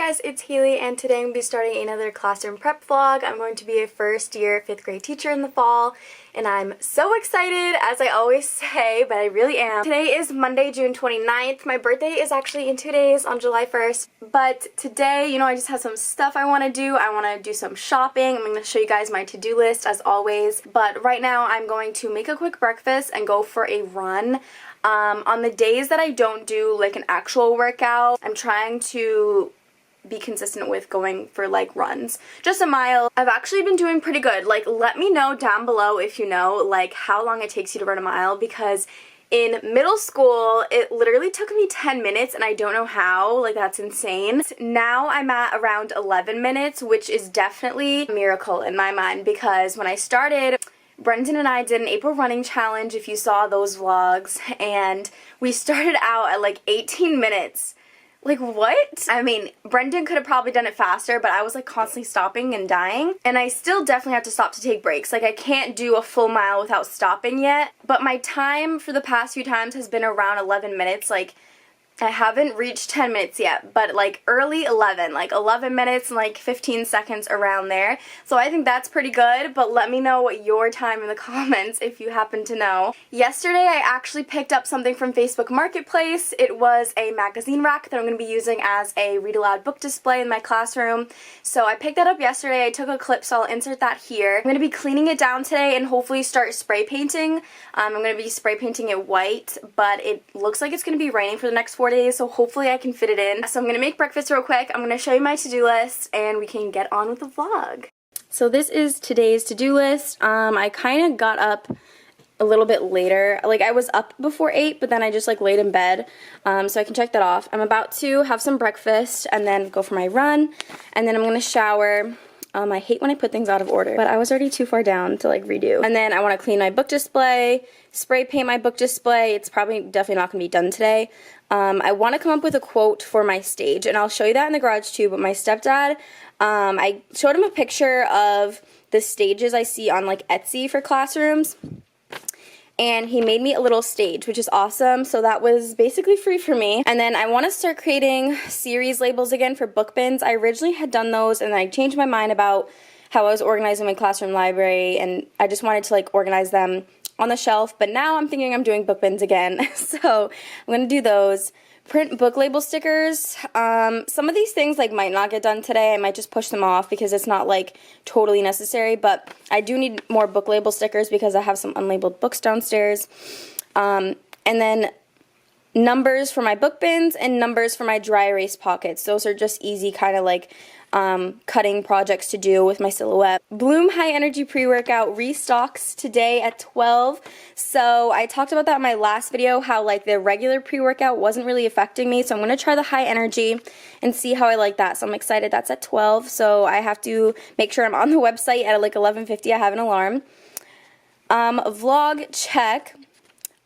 guys, it's Hailey, and today I'm going to be starting another classroom prep vlog. I'm going to be a first year 5th grade teacher in the fall, and I'm so excited, as I always say, but I really am. Today is Monday, June 29th. My birthday is actually in 2 days on July 1st, but today, I just have some stuff I want to do. I want to do some shopping. I'm going to show you guys my to-do list as always, but right now I'm going to make a quick breakfast and go for a run. On the days that I don't do like an actual workout, I'm trying to be consistent with going for like runs. Just a mile. I've actually been doing pretty good. Like, let me know down below if you know like how long it takes you to run a mile, because in middle school it literally took me 10 minutes and I don't know how. Like, that's insane. Now I'm at around 11 minutes, which is definitely a miracle in my mind, because when I started, Brendan and I did an April running challenge, if you saw those vlogs, and we started out at like 18 minutes. Like, what? I mean, Brendan could have probably done it faster, but I was like constantly stopping and dying, and I still definitely have to stop to take breaks. Like, I can't do a full mile without stopping yet, but my time for the past few times has been around 11 minutes. Like, I haven't reached 10 minutes yet, but like early 11, like 11 minutes and like 15 seconds around there. So I think that's pretty good, but let me know what your time in the comments if you happen to know. Yesterday I actually picked up something from Facebook Marketplace. It was a magazine rack that I'm going to be using as a read aloud book display in my classroom. So I picked that up yesterday. I took a clip, so I'll insert that here. I'm going to be cleaning it down today and hopefully start spray painting. I'm going to be spray painting it white, but it looks like it's going to be raining for the next 4 days, so hopefully I can fit it in. So I'm going to make breakfast real quick. I'm going to show you my to-do list and we can get on with the vlog. So this is today's to-do list. I kind of got up a little bit later. Like, I was up before 8, but then I just like laid in bed, so I can check that off. I'm about to have some breakfast and then go for my run, and then I'm going to shower. I hate when I put things out of order, but I was already too far down to like redo. And then I want to clean my book display, spray paint my book display. It's definitely not going to be done today. I want to come up with a quote for my stage, and I'll show you that in the garage too, but my stepdad, I showed him a picture of the stages I see on like Etsy for classrooms, and he made me a little stage, which is awesome. So that was basically free for me. And then I want to start creating series labels again for book bins. I originally had done those, and then I changed my mind about how I was organizing my classroom library, and I just wanted to like organize them on the shelf, but now I'm thinking I'm doing book bins again. So I'm going to do those. Print book label stickers. Some of these things like might not get done today. I might just push them off because it's not like totally necessary, but I do need more book label stickers because I have some unlabeled books downstairs. And then numbers for my book bins and numbers for my dry erase pockets. Those are just easy kind of like cutting projects to do with my silhouette. Bloom High Energy pre-workout restocks today at 12. So I talked about that in my last video, how like the regular pre-workout wasn't really affecting me. So I'm going to try the high energy and see how I like that. So I'm excited. That's at 12. So I have to make sure I'm on the website at like 11:50. I have an alarm. Vlog check.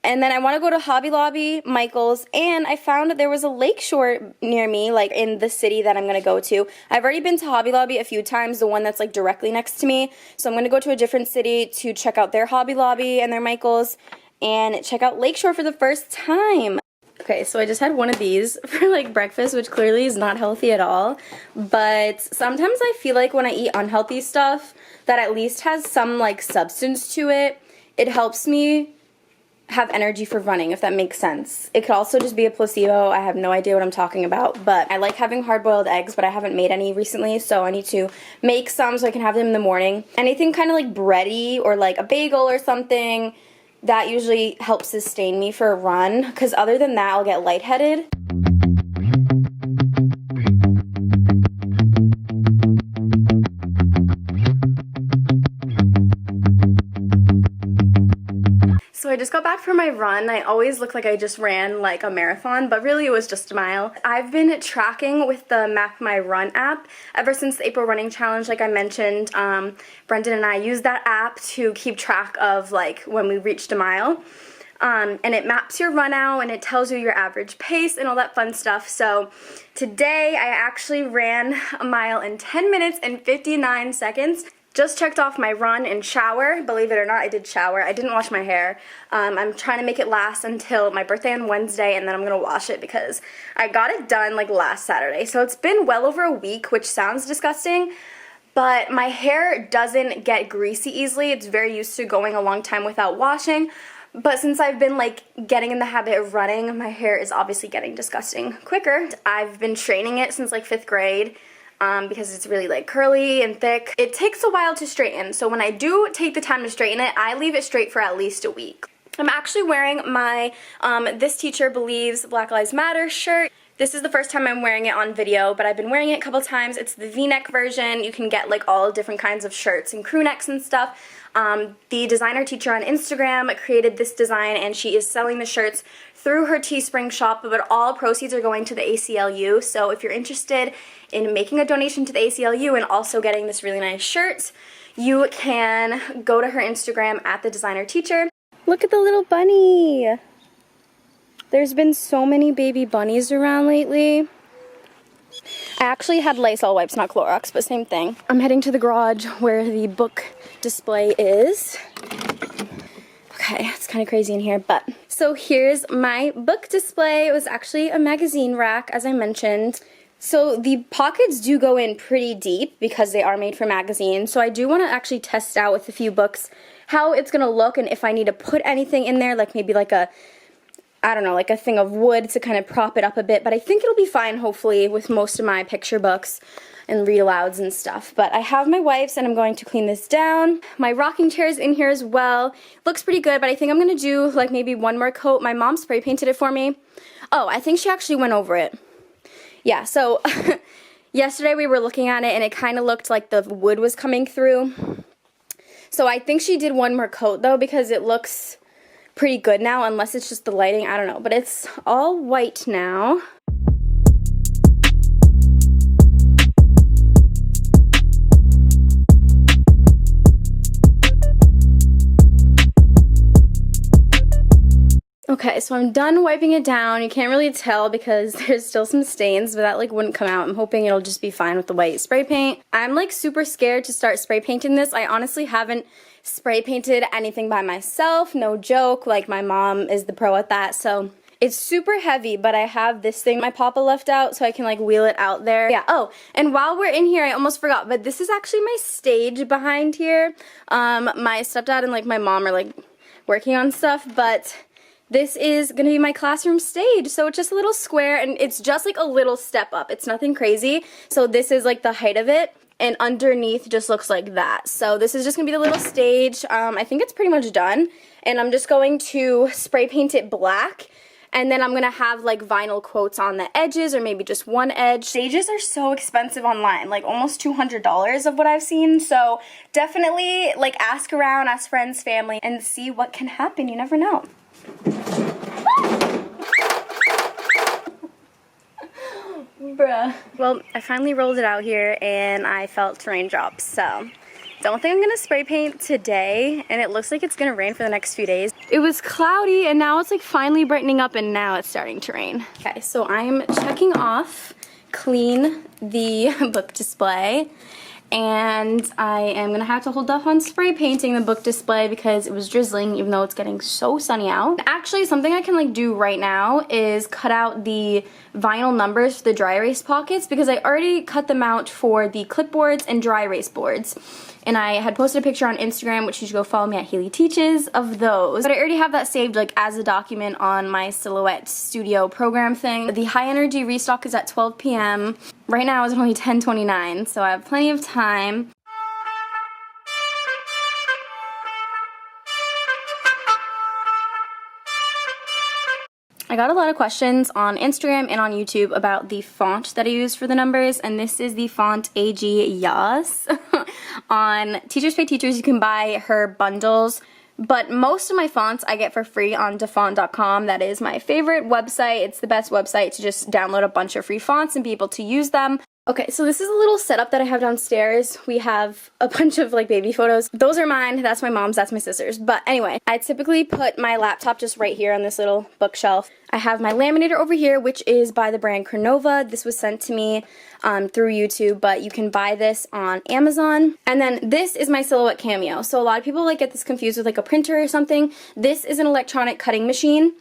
And then I want to go to Hobby Lobby, Michael's, and I found there was a lakeshore near me, like in the city that I'm going to go to. I've already been to Hobby Lobby a few times, the one that's like directly next to me. So I'm going to go to a different city to check out their Hobby Lobby and their Michael's and check out Lakeshore for the first time. Okay, so I just had one of these for like breakfast, which clearly is not healthy at all. But sometimes I feel like when I eat unhealthy stuff that at least has some like substance to it, it helps me have energy for running, if that makes sense. It could also just be a placebo. I have no idea what I'm talking about, but I like having hard-boiled eggs, but I haven't made any recently, so I need to make some so I can have them in the morning. Anything kind of like bready or like a bagel or something, that usually helps sustain me for a run, because other than that, I'll get lightheaded. So I just got back from my run. I always look like I just ran like a marathon, but really it was just a mile. I've been tracking with the Map My Run app ever since the April running challenge, like I mentioned. Brendan and I use that app to keep track of like when we reached a mile. And it maps your run out and it tells you your average pace and all that fun stuff. So today I actually ran a mile in 10 minutes and 59 seconds. Just checked off my run and shower. Believe it or not, I did shower. I didn't wash my hair. I'm trying to make it last until my birthday on Wednesday, and then I'm going to wash it because I got it done like last Saturday. So it's been well over a week, which sounds disgusting, but my hair doesn't get greasy easily. It's very used to going a long time without washing. But since I've been like getting in the habit of running, my hair is obviously getting disgusting quicker. I've been training it since like 5th grade. Because it's really like curly and thick. It takes a while to straighten, so when I do take the time to straighten it, I leave it straight for at least a week. I'm actually wearing my This Teacher Believes Black Lives Matter shirt. This is the first time I'm wearing it on video, but I've been wearing it a couple times. It's the V-neck version. You can get like all different kinds of shirts and crew necks and stuff. The designer teacher on Instagram created this design, and she is selling the shirts through her Teespring shop, but all proceeds are going to the ACLU. So if you're interested in making a donation to the ACLU and also getting this really nice shirt, you can go to her Instagram at the designer teacher. Look at the little bunny. There's been so many baby bunnies around lately. I actually had Lysol wipes, not Clorox, but same thing. I'm heading to the garage where the book display is. Okay, it's kind of crazy in here, but so here's my book display. It was actually a magazine rack, as I mentioned. So the pockets do go in pretty deep because they are made for magazines. So I do want to actually test out with a few books how it's going to look, and if I need to put anything in there, like maybe like a, I don't know, like a thing of wood to kind of prop it up a bit. But I think it'll be fine, hopefully, with most of my picture books and read alouds and stuff. But I have my wipes, and I'm going to clean this down. My rocking chair is in here as well. Looks pretty good, but I think I'm going to do like maybe one more coat. My mom spray painted it for me. Oh, I think she actually went over it. Yeah, so yesterday we were looking at it, and it kind of looked like the wood was coming through. So I think she did one more coat, though, because it looks pretty good now, unless it's just the lighting. I don't know, but it's all white now. Okay, so I'm done wiping it down. You can't really tell because there's still some stains, but that like wouldn't come out. I'm hoping it'll just be fine with the white spray paint. I'm like super scared to start spray painting this. I honestly haven't spray painted anything by myself, no joke. Like my mom is the pro at that, so it's super heavy, but I have this thing my papa left out so I can like wheel it out there. Yeah, oh, and while we're in here, I almost forgot, but this is actually my stage behind here. My stepdad and like my mom are like working on stuff, but this is going to be my classroom stage. So it's just a little square, and it's just like a little step up. It's nothing crazy. So this is like the height of it, and underneath just looks like that. So this is just going to be the little stage. I think it's pretty much done, and I'm just going to spray paint it black, and then I'm going to have like vinyl quotes on the edges, or maybe just one edge. Stages are so expensive online, like almost $200 of what I've seen. So definitely like ask around, ask friends, family, and see what can happen. You never know. Bruh. Well, I finally rolled it out here, and I felt raindrops, so don't think I'm gonna spray paint today, and it looks like it's gonna rain for the next few days. It was cloudy, and now it's like finally brightening up, and now it's starting to rain. Okay, so I'm checking off clean the book display, and I am gonna have to hold off on spray painting the book display because it was drizzling, even though it's getting so sunny out. Actually, something I can like do right now is cut out the vinyl numbers for the dry erase pockets, because I already cut them out for the clipboards and dry erase boards. And I had posted a picture on Instagram, which you should go follow me at Hailey Teaches, of those. But I already have that saved like as a document on my Silhouette Studio program thing. The high energy restock is at 12 p.m. Right now it's only 10:29, so I have plenty of time. I got a lot of questions on Instagram and on YouTube about the font that I use for the numbers, and this is the font AG Yas. On Teachers Pay Teachers, you can buy her bundles, but most of my fonts I get for free on dafont.com. That is my favorite website. It's the best website to just download a bunch of free fonts and be able to use them. Okay, so this is a little setup that I have downstairs. We have a bunch of like baby photos. Those are mine, that's my mom's, that's my sister's. But anyway, I typically put my laptop just right here on this little bookshelf. I have my laminator over here, which is by the brand Cronova. This was sent to me through YouTube, but you can buy this on Amazon. And then this is my Silhouette Cameo. So a lot of people like get this confused with like a printer or something. This is an electronic cutting machine.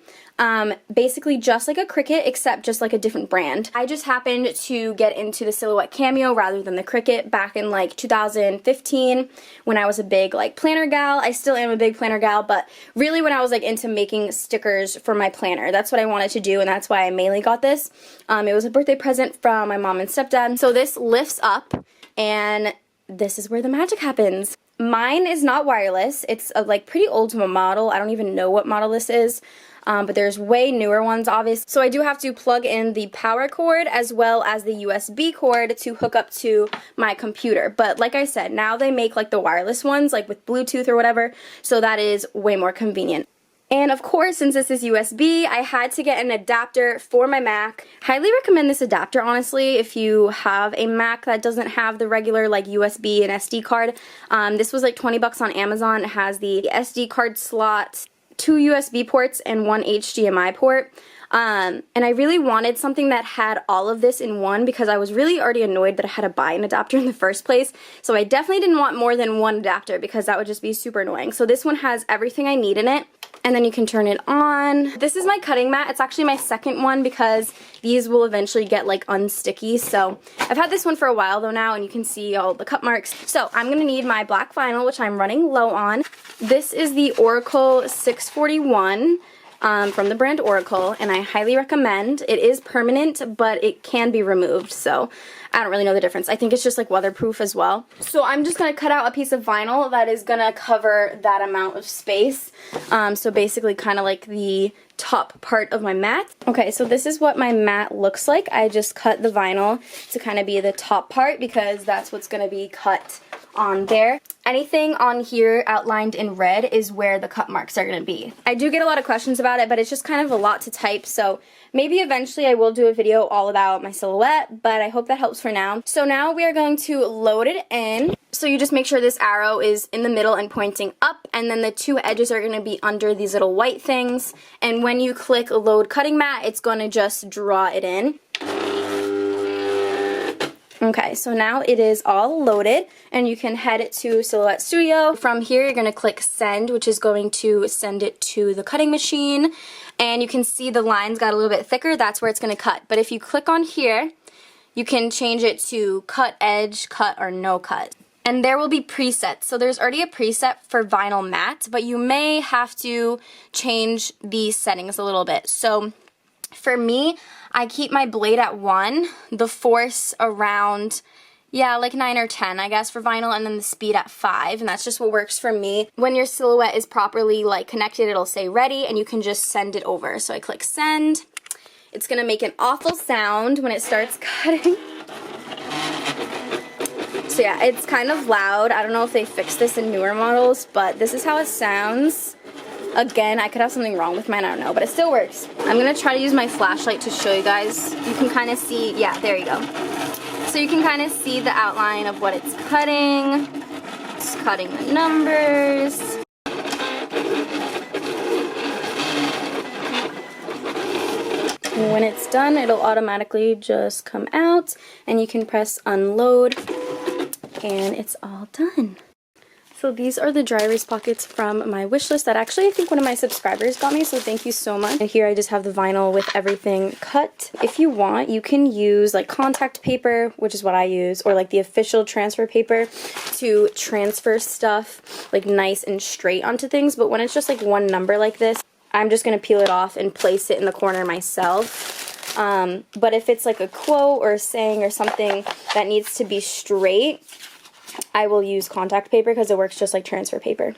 Basically just like a Cricut, except just like a different brand. I just happened to get into the Silhouette Cameo rather than the Cricut back in like 2015 when I was a big like planner gal. I still am a big planner gal, but really when I was like into making stickers for my planner, that's what I wanted to do, and that's why I mainly got this. It was a birthday present from my mom and stepdad. So this lifts up, and this is where the magic happens. Mine is not wireless. It's a like pretty old model. I don't even know what model this is. But there's way newer ones, obviously. So I do have to plug in the power cord as well as the USB cord to hook up to my computer. But like I said, now they make like the wireless ones, like with Bluetooth or whatever, so that is way more convenient. And of course, since this is USB, I had to get an adapter for my Mac. Highly recommend this adapter, honestly, if you have a Mac that doesn't have the regular like USB and SD card. This was like 20 bucks on Amazon. It has the SD card slot, 2 USB ports, and 1 HDMI port. And I really wanted something that had all of this in one because I was really already annoyed that I had to buy an adapter in the first place. So I definitely didn't want more than one adapter because that would just be super annoying. So this one has everything I need in it. And then you can turn it on. This is my cutting mat. It's actually my second one because these will eventually get like unsticky. So I've had this one for a while though now, and you can see all the cut marks. So I'm going to need my black vinyl, which I'm running low on. This is the Oracle 641 from the brand Oracle, and I highly recommend. It is permanent, but it can be removed, so I don't really know the difference. I think it's just like weatherproof as well. So I'm just going to cut out a piece of vinyl that is going to cover that amount of space. So basically kind of like the top part of my mat. Okay, so this is what my mat looks like. I just cut the vinyl to kind of be the top part because that's what's going to be cut on there. Anything on here outlined in red is where the cut marks are going to be. I do get a lot of questions about it, but it's just kind of a lot to type, so maybe eventually I will do a video all about my silhouette, but I hope that helps for now. So now we are going to load it in. So you just make sure this arrow is in the middle and pointing up, and then the two edges are going to be under these little white things, and when you click load cutting mat, it's going to just draw it in. Okay, so now it is all loaded, and you can head to Silhouette Studio. From here, you're going to click send, which is going to send it to the cutting machine, and you can see the lines got a little bit thicker. That's where it's going to cut. But if you click on here, you can change it to cut edge, cut, or no cut. And there will be presets. So there's already a preset for vinyl matte, but you may have to change the settings a little bit. So for me, I keep my blade at 1, the force around, yeah, like 9 or 10, I guess, for vinyl, and then the speed at 5, and that's just what works for me. When your silhouette is properly, like, connected, it'll say ready, and you can just send it over. So I click send. It's gonna make an awful sound when it starts cutting. So yeah, it's kind of loud. I don't know if they fixed this in newer models, but this is how it sounds. Again, I could have something wrong with mine, I don't know, but it still works. I'm going to try to use my flashlight to show you guys. You can kind of see, yeah, there you go. So you can kind of see the outline of what it's cutting. It's cutting the numbers. And when it's done, it'll automatically just come out, and you can press unload, and it's all done. So these are the dry erase pockets from my wish list that actually I think one of my subscribers got me, so thank you so much. And here I just have the vinyl with everything cut. If you want, you can use like contact paper, which is what I use, or like the official transfer paper to transfer stuff like nice and straight onto things. But when it's just like one number like this, I'm just going to peel it off and place it in the corner myself. But if it's like a quote or a saying or something that needs to be straight, I will use contact paper because it works just like transfer paper.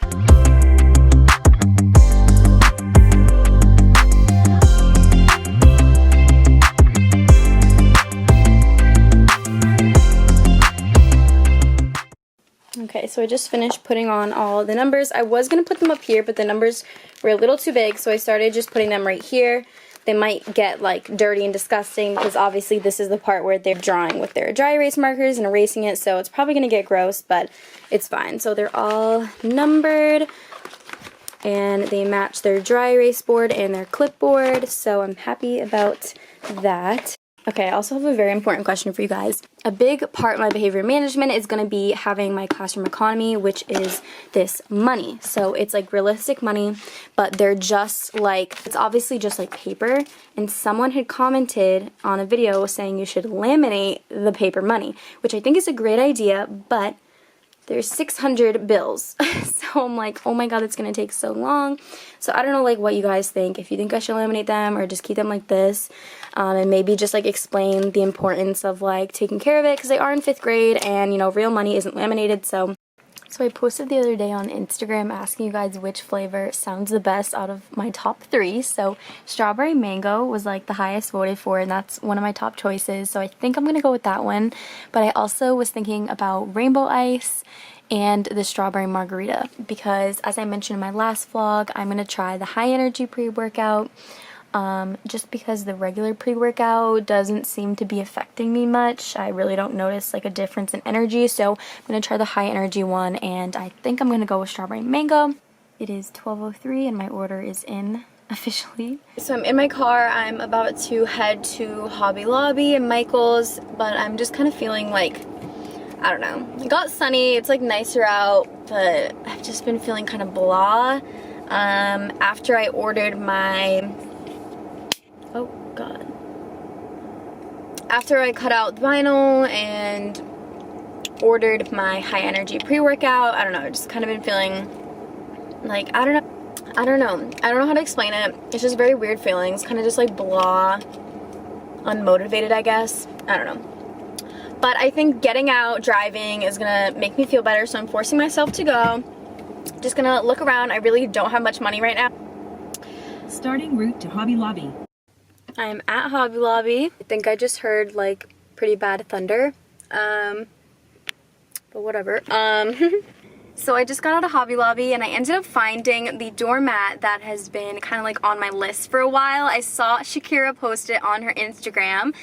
Okay, so I just finished putting on all the numbers. I was going to put them up here, but the numbers were a little too big, so I started just putting them right here. they might get like dirty and disgusting because obviously this is the part where they're drawing with their dry erase markers and erasing it, so it's probably going to get gross, but it's fine. So they're all numbered and they match their dry erase board and their clipboard, so I'm happy about that. Okay, I also have a very important question for you guys. A big part of my behavior management is going to be having my classroom economy, which is this money. So it's like realistic money, but they're just like, it's obviously just like paper. And someone had commented on a video saying you should laminate the paper money, which I think is a great idea, but there's 600 bills. So I'm like, oh my god, it's gonna take so long. So I don't know like what you guys think, if you think I should laminate them or just keep them like this, and maybe just like explain the importance of like taking care of it, because they are in 5th grade and you know real money isn't laminated. So I posted the other day on Instagram asking you guys which flavor sounds the best out of my top 3. So strawberry mango was like the highest voted for, and that's one of my top choices. So I think I'm gonna go with that one. But I also was thinking about rainbow ice and the strawberry margarita, because as I mentioned in my last vlog, I'm gonna try the high energy pre-workout. Just because the regular pre-workout doesn't seem to be affecting me much. I really don't notice like a difference in energy, so I'm going to try the high energy one, and I think I'm going to go with strawberry mango. It is 12:03 and my order is in officially. So I'm in my car. I'm about to head to Hobby Lobby and Michael's, but I'm just kind of feeling like, I don't know. It got sunny, it's like nicer out, but I've just been feeling kind of blah. After I ordered my oh god. After I cut out the vinyl and ordered my high energy pre-workout, I don't know, I've just kind of been feeling like, I don't know how to explain it. It's just very weird feelings, kind of just like blah, unmotivated, I guess. I don't know. But I think getting out, driving is gonna make me feel better, so I'm forcing myself to go. Just gonna look around. I really don't have much money right now. Starting route to Hobby Lobby. I'm at Hobby Lobby. I think I just heard like pretty bad thunder, but whatever. So I just got out of Hobby Lobby and I ended up finding the doormat that has been kind of like on my list for a while. I saw Shakira post it on her Instagram.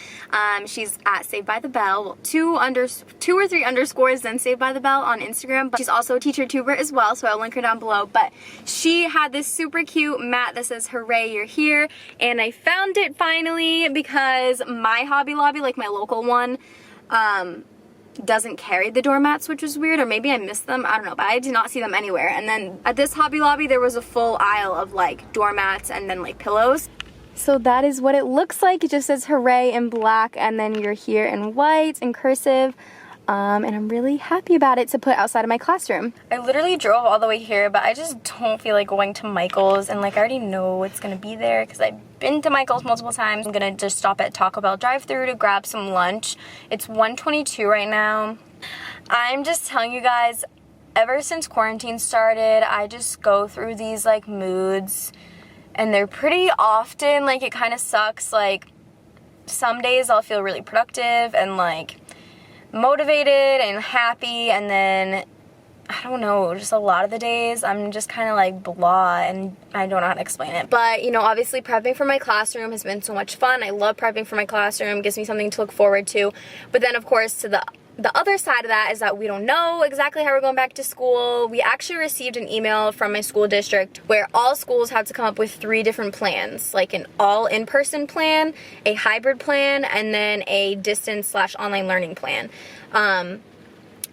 She's at Saved by the Bell, well, two or three underscores, then Saved by the Bell on Instagram, but she's also a teacher tuber as well, so I'll link her down below. But she had this super cute mat that says "Hooray, you're here," and I found it finally because my Hobby Lobby, like my local one, doesn't carry the doormats, which was weird, or maybe I missed them, I don't know, but I did not see them anywhere. And then at this Hobby Lobby there was a full aisle of like doormats and then like pillows. So that is what it looks like. It just says "Hooray" in black and then "You're here" in white in cursive. And I'm really happy about it to put outside of my classroom. I literally drove all the way here, but I just don't feel like going to Michael's, and like I already know it's gonna be there because I've been to Michael's multiple times. I'm gonna just stop at Taco Bell drive-thru to grab some lunch. It's 1:22 right now. I'm just telling you guys, ever since quarantine started, I just go through these like moods, and they're pretty often. Like it kind of sucks. Like some days I'll feel really productive and like motivated and happy, and then I don't know, just a lot of the days I'm just kind of like blah, and I don't know how to explain it. But you know, obviously prepping for my classroom has been so much fun. I love prepping for my classroom. It gives me something to look forward to. But then of course to the other side of that is that we don't know exactly how we're going back to school. We actually received an email from my school district where all schools had to come up with 3 different plans, like an all in-person plan, a hybrid plan, and then a distance/online learning plan.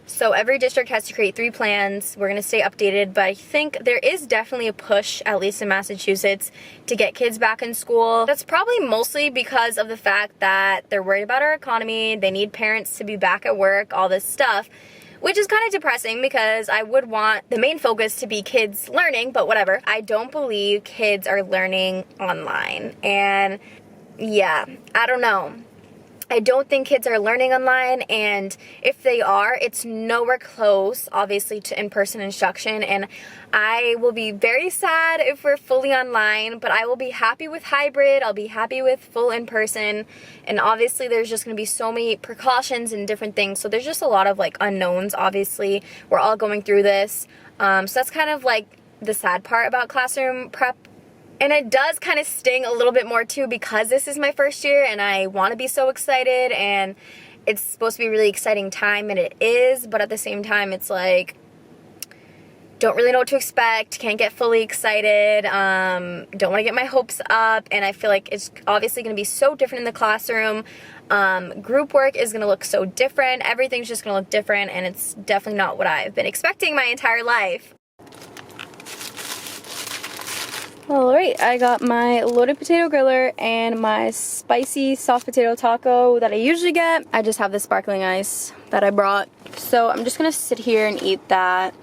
So every district has to create 3 plans. We're going to stay updated, but I think there is definitely a push, at least in Massachusetts, to get kids back in school. That's probably mostly because of the fact that they're worried about our economy, they need parents to be back at work, all this stuff, which is kind of depressing because I would want the main focus to be kids learning, but whatever. I don't believe kids are learning online, and yeah, I don't know. I don't think kids are learning online, and if they are, it's nowhere close, obviously, to in-person instruction, and I will be very sad if we're fully online, but I will be happy with hybrid, I'll be happy with full in-person, and obviously there's just going to be so many precautions and different things, so there's just a lot of, like, unknowns, obviously. We're all going through this, so that's kind of, like, the sad part about classroom prep And it does kind of sting a little bit more too because this is my first year and I want to be so excited and it's supposed to be a really exciting time, and it is, but at the same time it's like, don't really know what to expect, can't get fully excited, don't want to get my hopes up, and I feel like it's obviously going to be so different in the classroom. Group work is going to look so different, everything's just going to look different, and it's definitely not what I've been expecting my entire life. Alright, I got my loaded potato griller and my spicy soft potato taco that I usually get. I just have the sparkling ice that I brought. So I'm just gonna sit here and eat that.